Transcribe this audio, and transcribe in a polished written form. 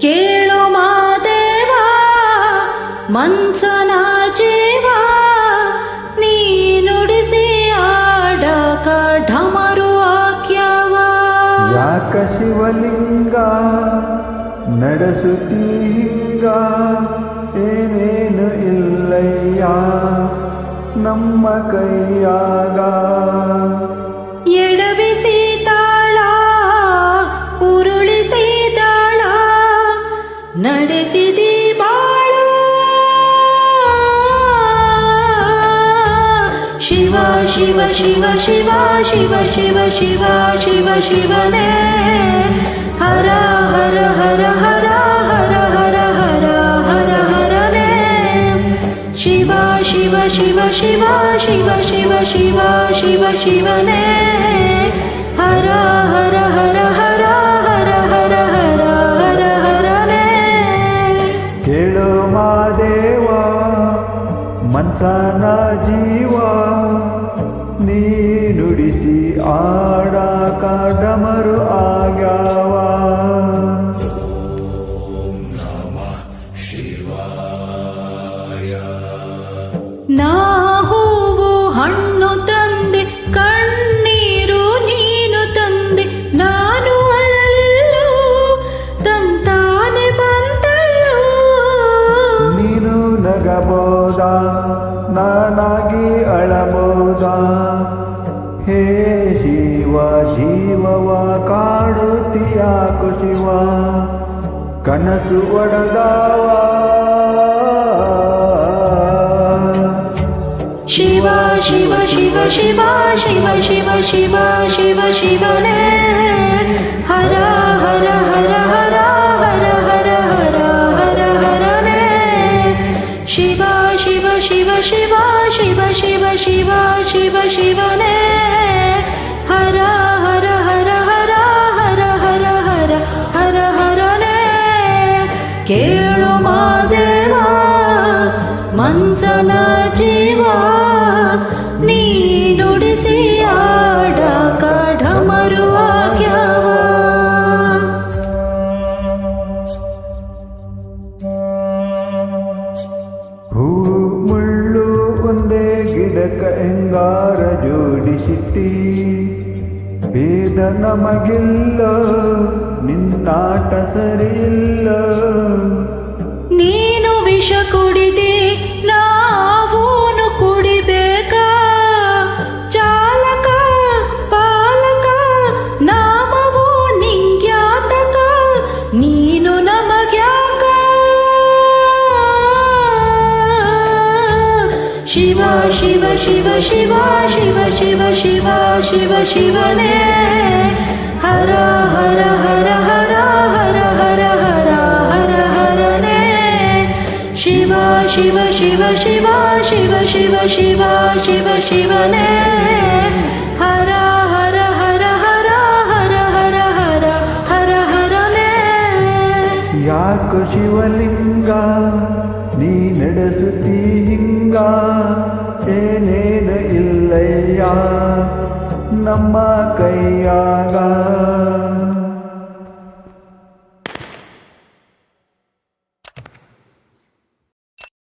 ಕೇಳು ಮಾದೇವ ಮನ್ಸನ ಜೀವ ನೀ ನುಡಿಸಿ ಆಡಕ ಢಮರು ಹಾಕ್ಯವ. ಯಾಕ ಶಿವಲಿಂಗ ನಡೆಸುತ್ತೀ ಹಿಂಗ ಏನೇನು ಇಲ್ಲಯ್ಯ ನಮ್ಮ ಕೈಯಾಗ. ಎಡವಿಸಿ ತಾಳ ಉರುಳಿಸಿ ದಾಳ ನಡೆಸಿದಿ ಬಾಳು. ಶಿವ ಶಿವ ಶಿವ ಶಿವ ಶಿವ ಶಿವ ಶಿವ ಶಿವ ಶಿವನೇ ಹರ ಹರ ಹರ ಹರ ಹರ ಹರ ಹರ ಹರ ಹರನೇ. ಶಿವ ಶಿವ ಶಿವ ಶಿವ ಶಿವ ಶಿವ ಶಿವ ಶಿವ ಶಿವನೇ ಹರ ಹರ ಹರ ಹರ ಹರ ಹರ ಹರ ಹರ ಹರನೇ. ಕೇಳು ಮಾದೇವ ಮನ್ಸನ ಜೀವ ನೀ ನುಡಿಸಿ ಆಡಾಕ ಡಮರು ಆಗ್ಯಾವ. ನಾ ಹೂವು ಹಣ್ಣು ತಂದೆ ಕಣ್ಣೀರು ನೀನು ತಂದೆ ನಾನು ಅಲ್ಲೂ ತಂತಾನೆ ಬಂದಳು. ನೀನು ನಗಬೋದ ನಾನಾಗಿ ಅಳಬೋದ ಹೇ ಶಿವ ಜೀವವ ಕಾಡುತ್ತೀಯಾಕು ಶಿವ ಕನಸು ಒಡೆದವ. ಶಿವ ಶಿವ ಶಿವ ಶಿವ ಶಿವ ಶಿವ ಶಿವ ಶಿವ ಶಿವನೇ ಹರ ಹರ ಹರ ಹರ ಹರ ಹರ ಹರ ಹರ ಹರನೇ. ಶಿವ ಶಿವ ಶಿವ ಶಿವ ಶಿವ ಶಿವ ಶಿವ ಶಿವ ಶಿವನೇ ಹರ ಹರ ಹರ ಹರ ಹರ ಹರ ಹರ ಹರ ಹರನೇ. ಕೇಳು ಮಾದೇವ ಮನ್ಸನ ಜೀವ ನೀ ನುಡಿಸಿ ಆಡಕ ಢಮರು ಆಗ್ಯವ. ಹೂ ಮುಳ್ಳು ಒಂದೇ ಗಿಡಕ ಹೆಂಗಾರ ಜೋಡಿಸಿಟ್ಟಿ ಭೇದ ನಮಗಿಲ್ಲ ನಿನ್ನಾಟ ಸರಿಯಿಲ್ಲ. ನೀನು ವಿಷ ಕುಡಿದೆ ನಾವೂನು ಕುಡಿಬೇಕಾ ಚಾಲಕ ಪಾಲಕ ನಾಮವು ನಿಂಗ್ಯಾತಕ ನೀನು ನಮಗ್ಯಾಕ. ಶಿವ ಶಿವ ಶಿವ ಶಿವ ಶಿವ ಶಿವ ಶಿವ ಶಿವ ಶಿವನೇ ಹರ ಹರ ಹರ ಹರ ಹರ ಹರ ಹರ ಹರ ಹರನೇ. ಶಿವ ಶಿವ ಶಿವ ಶಿವ ಶಿವ ಶಿವ ಶಿವ ಶಿವ ಶಿವನೇ ಹರ ಹರ ಹರ ಹರ ಹರ ಹರ ಹರ ಹರ ಹರನೇ. ಯಾಕ ಶಿವಲಿಂಗ ನೀ ನಡೆಸುತ್ತೀ ಹಿಂಗ ಏನೇನು ಇಲ್ಲಯ್ಯ ನಮ್ಮ ಕೈಯಾಗ.